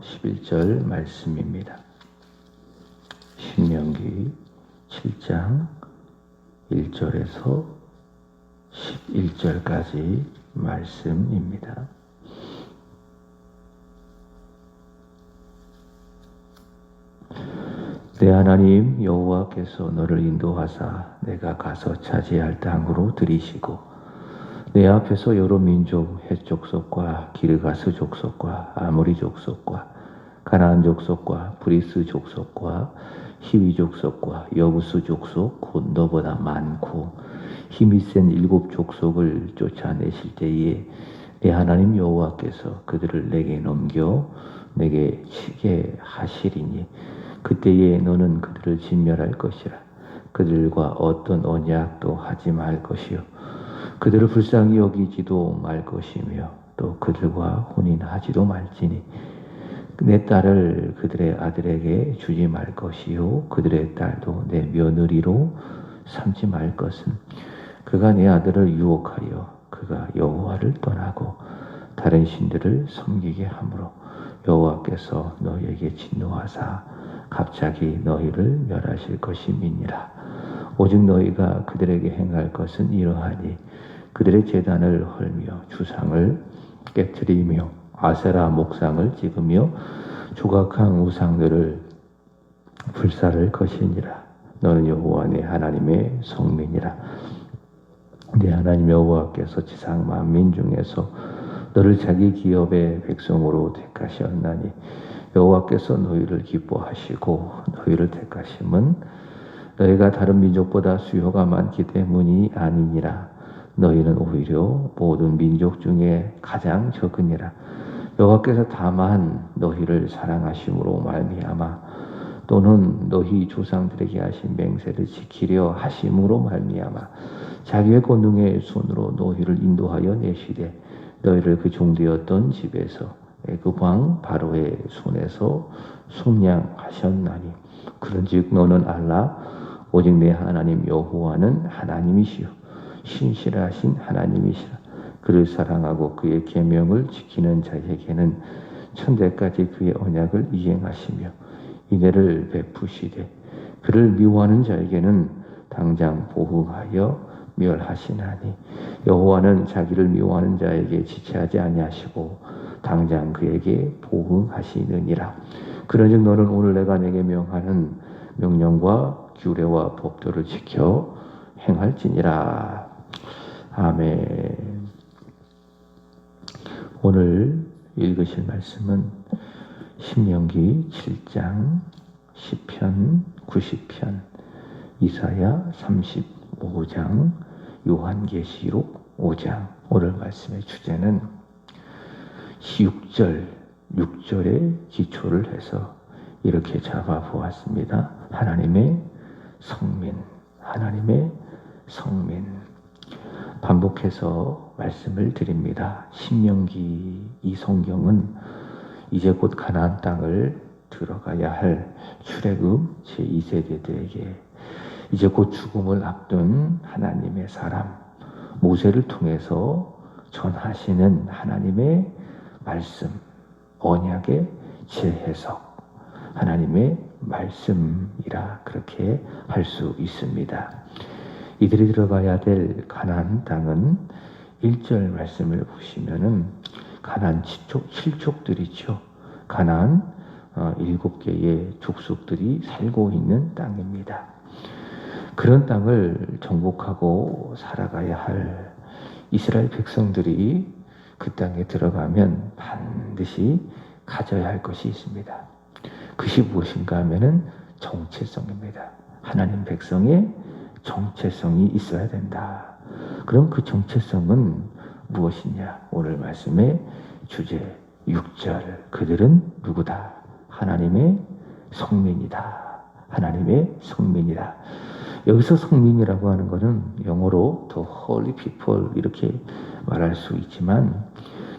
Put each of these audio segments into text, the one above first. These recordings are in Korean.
11절 말씀입니다. 신명기 7장 1절에서 11절까지 말씀입니다. 내 하나님 여호와께서 너를 인도하사 내가 가서 차지할 땅으로 들이시고 내 앞에서 여러 민족 헷 족속과 기르가스 족속과 아모리 족속과 가나안 족속과 브리스 족속과 히위 족속과 여부스 족속 곧 너보다 많고 힘이 센 7 족속을 쫓아내실 때에 내 하나님 여호와께서 그들을 내게 넘겨 내게 치게 하시리니 그때에 너는 그들을 진멸할 것이라. 그들과 어떤 언약도 하지 말 것이요 그들을 불쌍히 여기지도 말 것이며 또 그들과 혼인하지도 말지니 내 딸을 그들의 아들에게 주지 말 것이요 그들의 딸도 내 며느리로 삼지 말 것은 그가 내 아들을 유혹하여 그가 여호와를 떠나고 다른 신들을 섬기게 하므로 여호와께서 너희에게 진노하사 갑자기 너희를 멸하실 것임이니라. 오직 너희가 그들에게 행할 것은 이러하니 그들의 제단을 헐며 주상을 깨트리며 아세라 목상을 찍으며 조각한 우상들을 불사를 것이니라. 너는 여호와 내 하나님의 성민이라. 내 하나님 여호와께서 지상 만민 중에서 너를 자기 기업의 백성으로 택하셨나니 여호와께서 너희를 기뻐하시고 너희를 택하심은 너희가 다른 민족보다 수요가 많기 때문이 아니니라. 너희는 오히려 모든 민족 중에 가장 적으니라. 여호와께서 다만 너희를 사랑하심으로 말미암아 또는 너희 조상들에게 하신 맹세를 지키려 하심으로 말미암아 자기의 권능의 손으로 너희를 인도하여 내시되 너희를 그 종되었던 집에서 그 왕 바로의 손에서 속량하셨나니 그런즉 너는 알라 오직 내 하나님 여호와는 하나님이시요 신실하신 하나님이시라. 그를 사랑하고 그의 계명을 지키는 자에게는 천대까지 그의 언약을 이행하시며 인애를 베푸시되 그를 미워하는 자에게는 당장 보응하여 멸하시나니 여호와는 자기를 미워하는 자에게 지체하지 아니하시고 당장 그에게 보응하시느니라. 그런즉 너는 오늘 내가 내게 명하는 명령과 규례와 법도를 지켜 행할지니라. 아멘. 오늘 읽으실 말씀은 신명기 7장, 시편 90편, 이사야 35장, 요한계시록 5장. 오늘 말씀의 주제는 6절에 기초를 해서 이렇게 잡아보았습니다. 하나님의 성민, 하나님의 성민. 반복해서 말씀을 드립니다. 신명기 이 성경은 이제 곧 가나안 땅을 들어가야 할 출애굽 제2세대들에게 이제 곧 죽음을 앞둔 하나님의 사람 모세를 통해서 전하시는 하나님의 말씀, 언약의 재해석, 하나님의 말씀이라 그렇게 할 수 있습니다. 이들이 들어가야 될 가나안 땅은 1절 말씀을 보시면은 가나안 7족들이죠. 가나안 7개의 족속들이 살고 있는 땅입니다. 그런 땅을 정복하고 살아가야 할 이스라엘 백성들이 그 땅에 들어가면 반드시 가져야 할 것이 있습니다. 그것이 무엇인가 하면은 정체성입니다. 하나님 백성의 정체성이 있어야 된다. 그럼 그 정체성은 무엇이냐? 오늘 말씀의 주제 6절. 그들은 누구다? 하나님의 성민이다. 하나님의 성민이다. 여기서 성민이라고 하는 것은 영어로 the holy people 이렇게 말할 수 있지만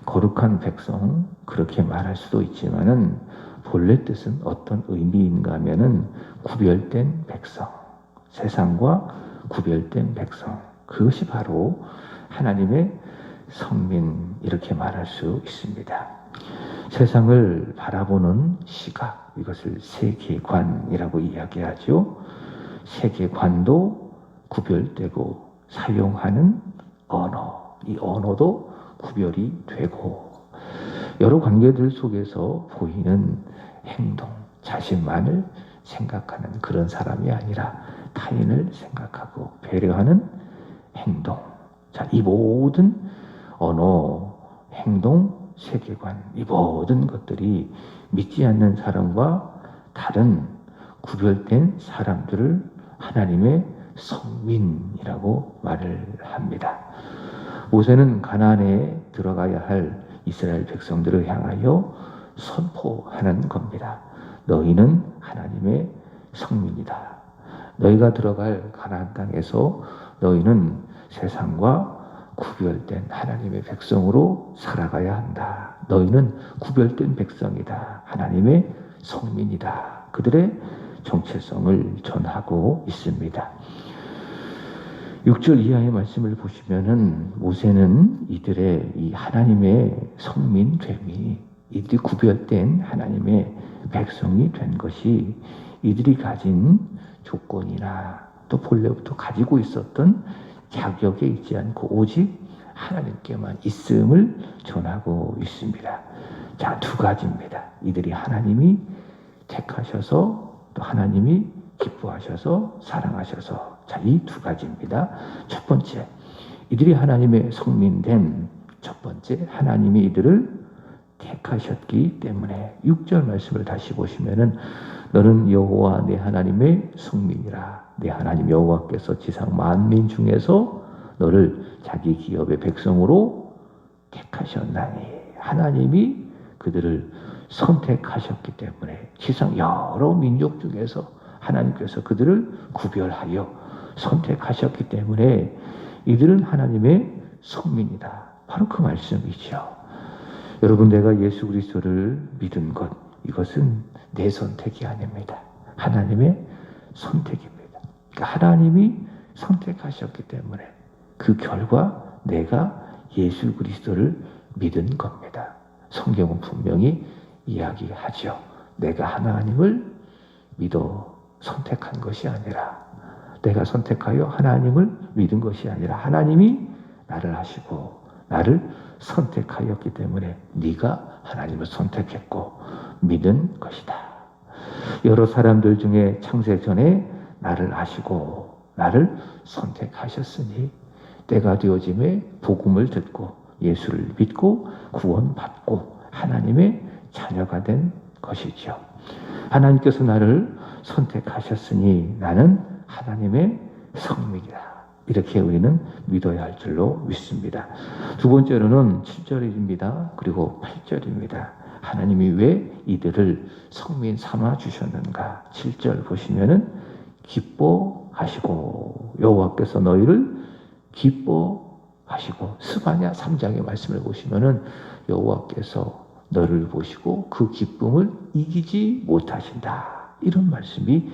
거룩한 백성 그렇게 말할 수도 있지만은 본래 뜻은 어떤 의미인가 하면은 구별된 백성, 세상과 구별된 백성. 그것이 바로 하나님의 성민 이렇게 말할 수 있습니다. 세상을 바라보는 시각, 이것을 세계관이라고 이야기하죠. 세계관도 구별되고 사용하는 언어, 이 언어도 구별이 되고 여러 관계들 속에서 보이는 행동, 자신만을 생각하는 그런 사람이 아니라 타인을 생각하고 배려하는 행동. 자, 이 모든 언어, 행동, 세계관, 이 모든 것들이 믿지 않는 사람과 다른 구별된 사람들을 하나님의 성민이라고 말을 합니다. 모세는 가나안에 들어가야 할 이스라엘 백성들을 향하여 선포하는 겁니다. 너희는 하나님의 성민이다. 너희가 들어갈 가나안 땅에서 너희는 세상과 구별된 하나님의 백성으로 살아가야 한다. 너희는 구별된 백성이다. 하나님의 성민이다. 그들의 정체성을 전하고 있습니다. 6절 이하의 말씀을 보시면은 모세는 이들의 이 하나님의 성민됨이, 이들이 구별된 하나님의 백성이 된 것이 이들이 가진 조건이나 또 본래부터 가지고 있었던 자격에 있지 않고 오직 하나님께만 있음을 전하고 있습니다. 자, 두 가지입니다. 이들이 하나님이 택하셔서 또 하나님이 기뻐하셔서 사랑하셔서, 자, 이 두 가지입니다. 첫 번째, 이들이 하나님의 성민된 첫 번째, 하나님이 이들을 택하셨기 때문에 6절 말씀을 다시 보시면은 너는 여호와 내 하나님의 성민이라. 내 하나님 여호와께서 지상 만민 중에서 너를 자기 기업의 백성으로 택하셨나니. 하나님이 그들을 선택하셨기 때문에 지상 여러 민족 중에서 하나님께서 그들을 구별하여 선택하셨기 때문에 이들은 하나님의 성민이다. 바로 그 말씀이죠. 여러분, 내가 예수 그리스도를 믿은 것, 이것은 내 선택이 아닙니다. 하나님의 선택입니다. 그러니까 하나님이 선택하셨기 때문에 그 결과 내가 예수 그리스도를 믿은 겁니다. 성경은 분명히 이야기하죠. 내가 하나님을 믿어 선택한 것이 아니라, 내가 선택하여 하나님을 믿은 것이 아니라 하나님이 나를 하시고 나를 선택하였기 때문에 네가 하나님을 선택했고 믿은 것이다. 여러 사람들 중에 창세 전에 나를 아시고 나를 선택하셨으니 때가 되어짐에 복음을 듣고 예수를 믿고 구원받고 하나님의 자녀가 된 것이죠. 하나님께서 나를 선택하셨으니 나는 하나님의 성민이다. 이렇게 우리는 믿어야 할 줄로 믿습니다. 두 번째로는 7절입니다. 그리고 8절입니다. 하나님이 왜 이들을 성민 삼아 주셨는가? 7절 보시면은 기뻐하시고, 여호와께서 너희를 기뻐하시고, 스바냐 3장의 말씀을 보시면은 여호와께서 너를 보시고 그 기쁨을 이기지 못하신다. 이런 말씀이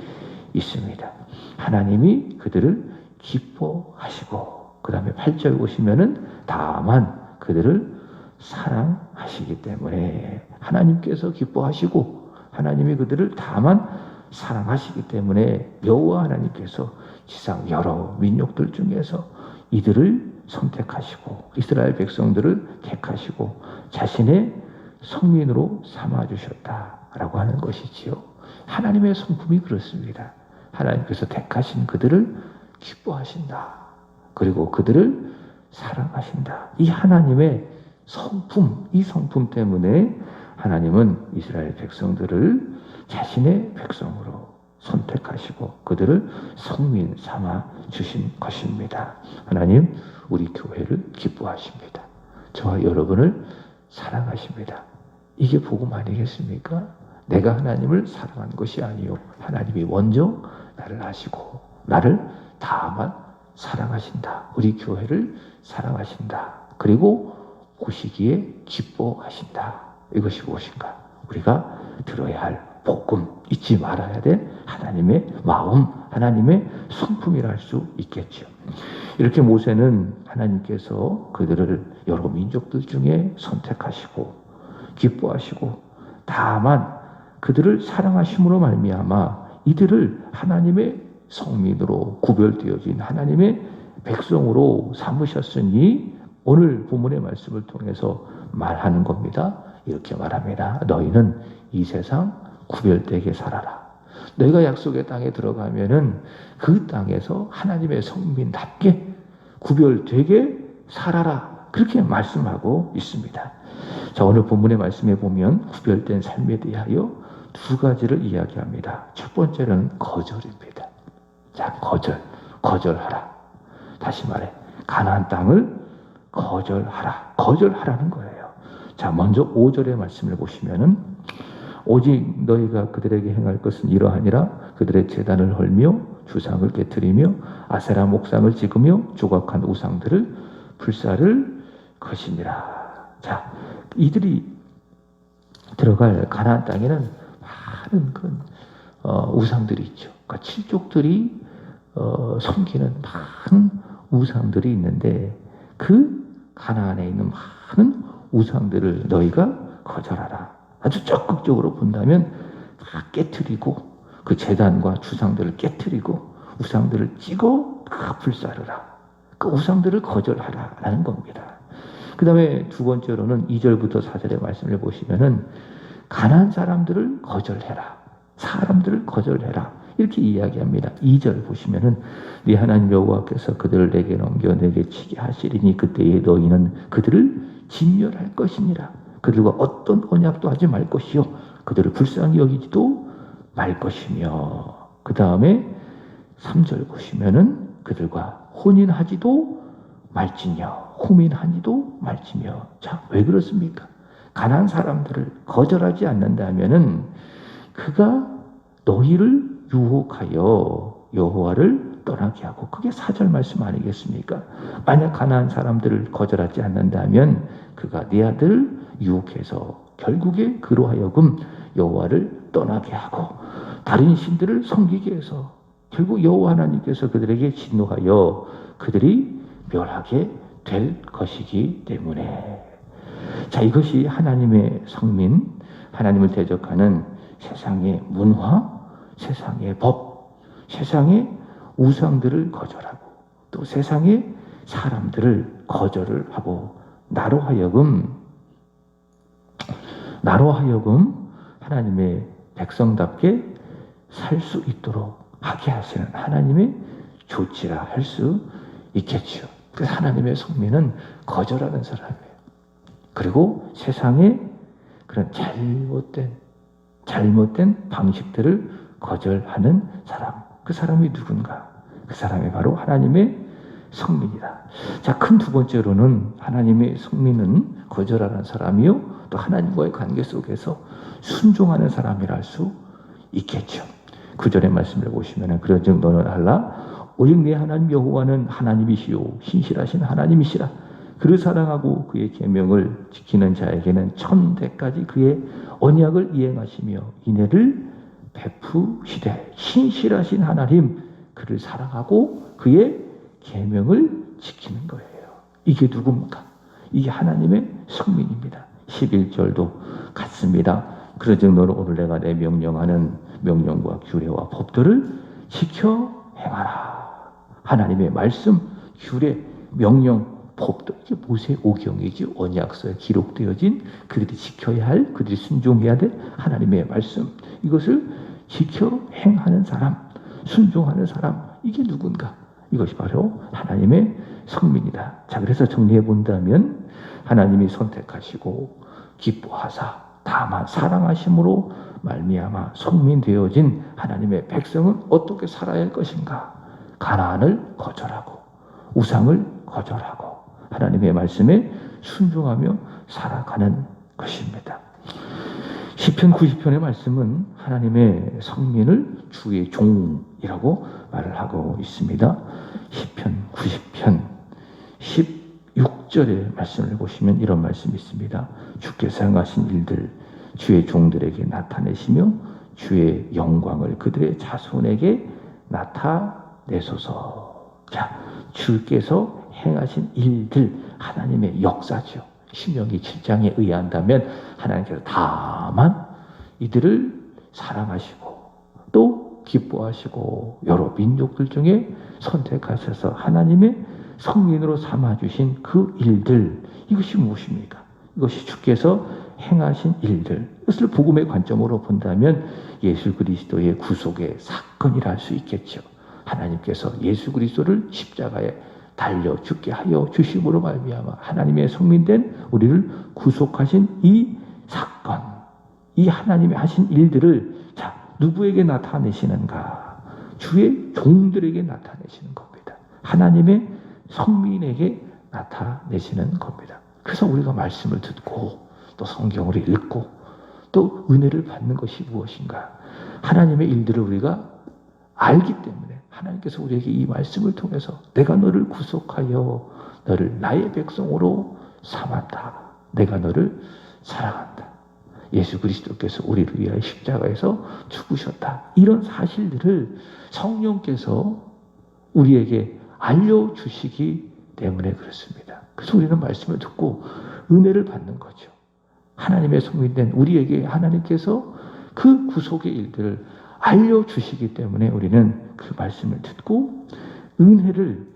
있습니다. 하나님이 그들을 기뻐하시고, 그 다음에 8절 보시면은 다만 그들을 사랑하시기 때문에, 하나님께서 기뻐하시고 하나님이 그들을 다만 사랑하시기 때문에 여호와 하나님께서 지상 여러 민족들 중에서 이들을 선택하시고 이스라엘 백성들을 택하시고 자신의 성민으로 삼아주셨다라고 하는 것이지요. 하나님의 성품이 그렇습니다. 하나님께서 택하신 그들을 기뻐하신다. 그리고 그들을 사랑하신다. 이 하나님의 성품, 이 성품 때문에 하나님은 이스라엘 백성들을 자신의 백성으로 선택하시고 그들을 성민 삼아 주신 것입니다. 하나님, 우리 교회를 기뻐하십니다. 저와 여러분을 사랑하십니다. 이게 복음 아니겠습니까? 내가 하나님을 사랑한 것이 아니요, 하나님이 먼저 나를 아시고 나를 다만 사랑하신다. 우리 교회를 사랑하신다. 그리고 오시기에 기뻐하신다. 이것이 무엇인가? 우리가 들어야 할 복음, 잊지 말아야 될 하나님의 마음, 하나님의 성품이라 할 수 있겠죠. 이렇게 모세는 하나님께서 그들을 여러 민족들 중에 선택하시고 기뻐하시고 다만 그들을 사랑하심으로 말미암아 이들을 하나님의 성민으로 구별되어진 하나님의 백성으로 삼으셨으니 오늘 본문의 말씀을 통해서 말하는 겁니다. 이렇게 말합니다. 너희는 이 세상 구별되게 살아라. 너희가 약속의 땅에 들어가면은 그 땅에서 하나님의 성민답게 구별되게 살아라. 그렇게 말씀하고 있습니다. 자, 오늘 본문의 말씀에 보면 구별된 삶에 대하여 두 가지를 이야기합니다. 첫 번째는 거절입니다. 자, 거절하라. 다시 말해, 가나안 땅을 거절하라는 거예요. 자, 먼저 5절의 말씀을 보시면은 오직 너희가 그들에게 행할 것은 이러하니라. 그들의 제단을 헐며 주상을 깨트리며 아세라 목상을 찍으며 조각한 우상들을 불사를 것이니라. 자, 이들이 들어갈 가나안 땅에는 많은 그런 우상들이 있죠. 그러니까 칠족들이 섬기는 많은 우상들이 있는데 그 가나안에 있는 많은 우상들을 너희가 거절하라. 아주 적극적으로 본다면 다 깨트리고 그 제단과 주상들을 깨트리고 우상들을 찍어 다 불사르라. 그 우상들을 거절하라라는 겁니다. 그 다음에 두 번째로는 2절부터 4절의 말씀을 보시면은 가난한 사람들을 거절해라. 사람들을 거절해라. 이렇게 이야기합니다. 2절 보시면은 네 하나님 여호와께서 그들을 내게 넘겨 내게 치게 하시리니 그때에 너희는 그들을 진멸할 것이니라. 그들과 어떤 언약도 하지 말 것이요 그들을 불쌍히 여기지도 말 것이며 그 다음에 3절 보시면은 그들과 혼인하지도 말지며 호민하지도 말지며. 자, 왜 그렇습니까? 가난한 사람들을 거절하지 않는다면은 그가 너희를 유혹하여 여호와를 떠나게 하고, 그게 4절 말씀 아니겠습니까? 만약 가난한 사람들을 거절하지 않는다면 그가 네 아들을 유혹해서 결국에 그로 하여금 여호와를 떠나게 하고 다른 신들을 섬기게 해서 결국 여호와 하나님께서 그들에게 진노하여 그들이 멸하게 될 것이기 때문에. 자, 이것이 하나님의 성민, 하나님을 대적하는 세상의 문화, 세상의 법, 세상의 우상들을 거절하고 또 세상의 사람들을 거절을 하고 나로 하여금 하나님의 백성답게 살 수 있도록 하게 하시는 하나님의 조치라 할 수 있겠죠. 그래서 하나님의 성민은 거절하는 사람이에요. 그리고 세상의 그런 잘못된 방식들을 거절하는 사람. 그 사람이 누군가? 그 사람이 바로 하나님의 성민이다. 자, 큰 두 번째로는 하나님의 성민은 거절하는 사람이요 또 하나님과의 관계 속에서 순종하는 사람이라 할 수 있겠죠. 9절의 말씀을 보시면 그런즉 너는 알라 오직 내 하나님 여호와는 하나님이시요 신실하신 하나님이시라. 그를 사랑하고 그의 계명을 지키는 자에게는 천대까지 그의 언약을 이행하시며 인애를 베푸시되. 신실하신 하나님, 그를 사랑하고 그의 계명을 지키는 거예요. 이게 누굽니까? 이게 하나님의 성민입니다. 11절도 같습니다. 그러즉 너는 오늘 내가 내 명령하는 명령과 규례와 법들을 지켜 행하라. 하나님의 말씀, 규례, 명령, 법도 이게 모세오경이지 언약서에 기록되어진 그들이 지켜야 할, 그들이 순종해야 될 하나님의 말씀, 이것을 지켜 행하는 사람, 순종하는 사람, 이게 누군가? 이것이 바로 하나님의 성민이다. 자, 그래서 정리해 본다면 하나님이 선택하시고 기뻐하사 다만 사랑하심으로 말미암아 성민되어진 하나님의 백성은 어떻게 살아야 할 것인가? 가나안을 거절하고 우상을 거절하고 하나님의 말씀에 순종하며 살아가는 것입니다. 시편 90편의 말씀은 하나님의 성민을 주의 종이라고 말을 하고 있습니다. 시편 90편 16절의 말씀을 보시면 이런 말씀이 있습니다. 주께서 행하신 일들 주의 종들에게 나타내시며 주의 영광을 그들의 자손에게 나타내소서. 자, 주께서 행하신 일들, 하나님의 역사죠. 신명기 7장에 의한다면 하나님께서 다만 이들을 사랑하시고 또 기뻐하시고 여러 민족들 중에 선택하셔서 하나님의 성민으로 삼아주신 그 일들, 이것이 무엇입니까? 이것이 주께서 행하신 일들, 이것을 복음의 관점으로 본다면 예수 그리스도의 구속의 사건이라 할 수 있겠죠. 하나님께서 예수 그리스도를 십자가에 달려 죽게 하여 주심으로 말미암아 하나님의 성민된 우리를 구속하신 이 사건, 이 하나님의 하신 일들을 자, 누구에게 나타내시는가? 주의 종들에게 나타내시는 겁니다. 하나님의 성민에게 나타내시는 겁니다. 그래서 우리가 말씀을 듣고 또 성경을 읽고 또 은혜를 받는 것이 무엇인가? 하나님의 일들을 우리가 알기 때문에 하나님께서 우리에게 이 말씀을 통해서 내가 너를 구속하여 너를 나의 백성으로 삼았다. 내가 너를 사랑한다. 예수 그리스도께서 우리를 위하여 십자가에서 죽으셨다. 이런 사실들을 성령께서 우리에게 알려주시기 때문에 그렇습니다. 그래서 우리는 말씀을 듣고 은혜를 받는 거죠. 하나님의 성민된 우리에게 하나님께서 그 구속의 일들을 알려주시기 때문에 우리는 그 말씀을 듣고 은혜를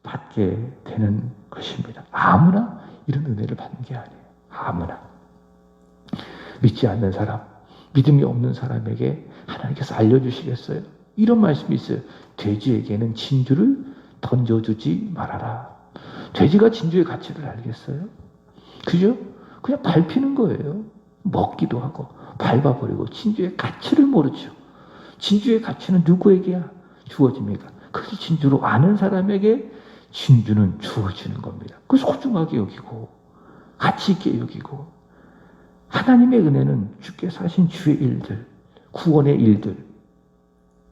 받게 되는 것입니다. 아무나 이런 은혜를 받는 게 아니에요. 아무나. 믿지 않는 사람, 믿음이 없는 사람에게 하나님께서 알려주시겠어요? 이런 말씀이 있어요. 돼지에게는 진주를 던져주지 말아라. 돼지가 진주의 가치를 알겠어요? 그죠? 그냥 밟히는 거예요. 먹기도 하고 밟아버리고 진주의 가치를 모르죠. 진주의 가치는 누구에게야 주어집니까? 그래서 진주로 아는 사람에게 진주는 주어지는 겁니다. 그 소중하게 여기고 가치 있게 여기고 하나님의 은혜는 주께서 하신 주의 일들, 구원의 일들,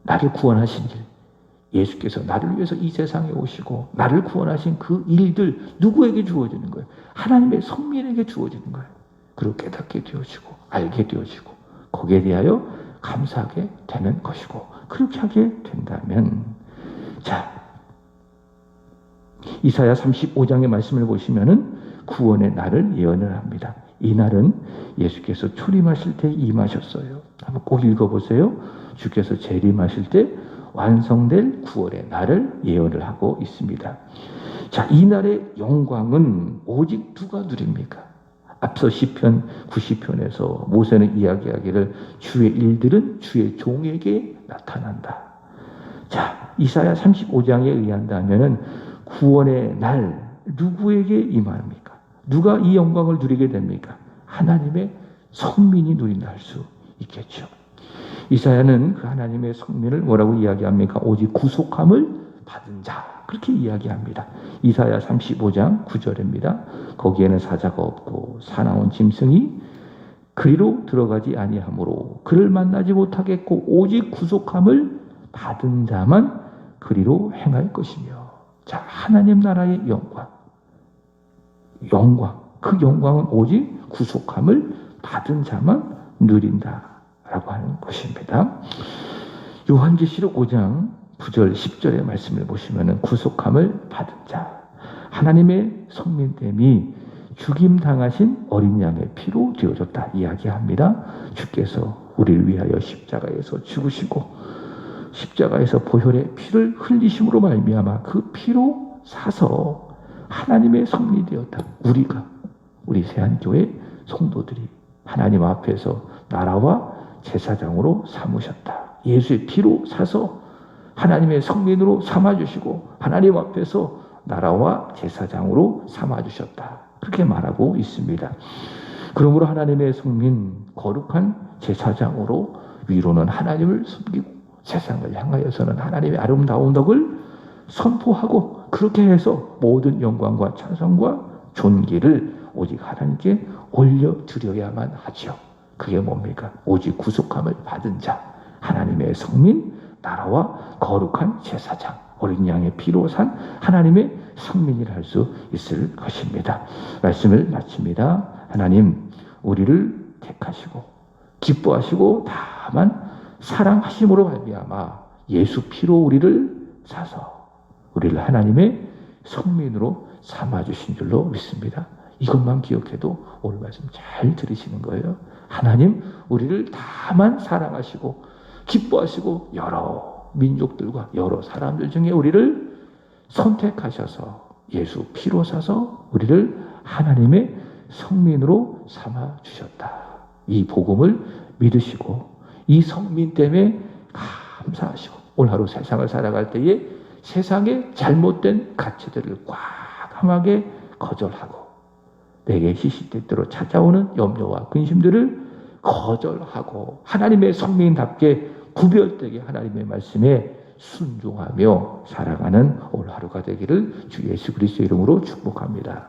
나를 구원하신 일, 예수께서 나를 위해서 이 세상에 오시고 나를 구원하신 그 일들 누구에게 주어지는 거예요? 하나님의 성민에게 주어지는 거예요. 그리고 깨닫게 되어지고 알게 되어지고 거기에 대하여 감사하게 되는 것이고 그렇게 하게 된다면 자 이사야 35장의 말씀을 보시면은 구원의 날을 예언을 합니다. 이 날은 예수께서 출임하실 때 임하셨어요. 한번 꼭 읽어보세요. 주께서 재림하실 때 완성될 구원의 날을 예언을 하고 있습니다. 자, 이 날의 영광은 오직 누가 누립니까? 앞서 시편 90편에서 모세는 이야기하기를 주의 일들은 주의 종에게 나타난다. 자, 이사야 35장에 의한다면은 구원의 날 누구에게 임합니까? 누가 이 영광을 누리게 됩니까? 하나님의 성민이 누린다 할 수 있겠죠. 이사야는 그 하나님의 성민을 뭐라고 이야기합니까? 오직 구속함을 받은 자. 그렇게 이야기합니다. 이사야 35장 9절입니다. 거기에는 사자가 없고 사나운 짐승이 그리로 들어가지 아니하므로 그를 만나지 못하겠고 오직 구속함을 받은 자만 그리로 행할 것이며. 자, 하나님 나라의 영광. 그 영광은 오직 구속함을 받은 자만 누린다라고 하는 것입니다. 요한계시록 5장 9절 10절의 말씀을 보시면 구속함을 받은 자, 하나님의 성민됨이 죽임당하신 어린 양의 피로 되어졌다 이야기합니다. 주께서 우리를 위하여 십자가에서 죽으시고 십자가에서 보혈의 피를 흘리심으로 말미암아 그 피로 사서 하나님의 성민이 되었다. 우리 세안교회 성도들이 하나님 앞에서 나라와 제사장으로 삼으셨다. 예수의 피로 사서 하나님의 성민으로 삼아주시고 하나님 앞에서 나라와 제사장으로 삼아주셨다. 그렇게 말하고 있습니다. 그러므로 하나님의 성민 거룩한 제사장으로 위로는 하나님을 섬기고 세상을 향하여서는 하나님의 아름다운 덕을 선포하고 그렇게 해서 모든 영광과 찬송과 존귀를 오직 하나님께 올려드려야만 하죠. 그게 뭡니까? 오직 구속함을 받은 자, 하나님의 성민, 나라와 거룩한 제사장, 어린 양의 피로 산 하나님의 성민이라 할 수 있을 것입니다. 말씀을 마칩니다. 하나님, 우리를 택하시고 기뻐하시고 다만 사랑하심으로 말미암아 예수 피로 우리를 사서 우리를 하나님의 성민으로 삼아주신 줄로 믿습니다. 이것만 기억해도 오늘 말씀 잘 들으시는 거예요. 하나님 우리를 다만 사랑하시고 기뻐하시고 여러 민족들과 여러 사람들 중에 우리를 선택하셔서 예수 피로 사서 우리를 하나님의 성민으로 삼아 주셨다. 이 복음을 믿으시고 이 성민 때문에 감사하시고 오늘 하루 세상을 살아갈 때에 세상의 잘못된 가치들을 과감하게 거절하고 내게 시시때때로 찾아오는 염려와 근심들을 거절하고 하나님의 성민답게 구별되게 하나님의 말씀에 순종하며 살아가는 오늘 하루가 되기를 주 예수 그리스도의 이름으로 축복합니다.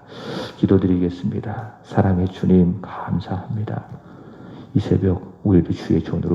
기도드리겠습니다. 사랑의 주님 감사합니다. 이 새벽 우리도 주의 존으로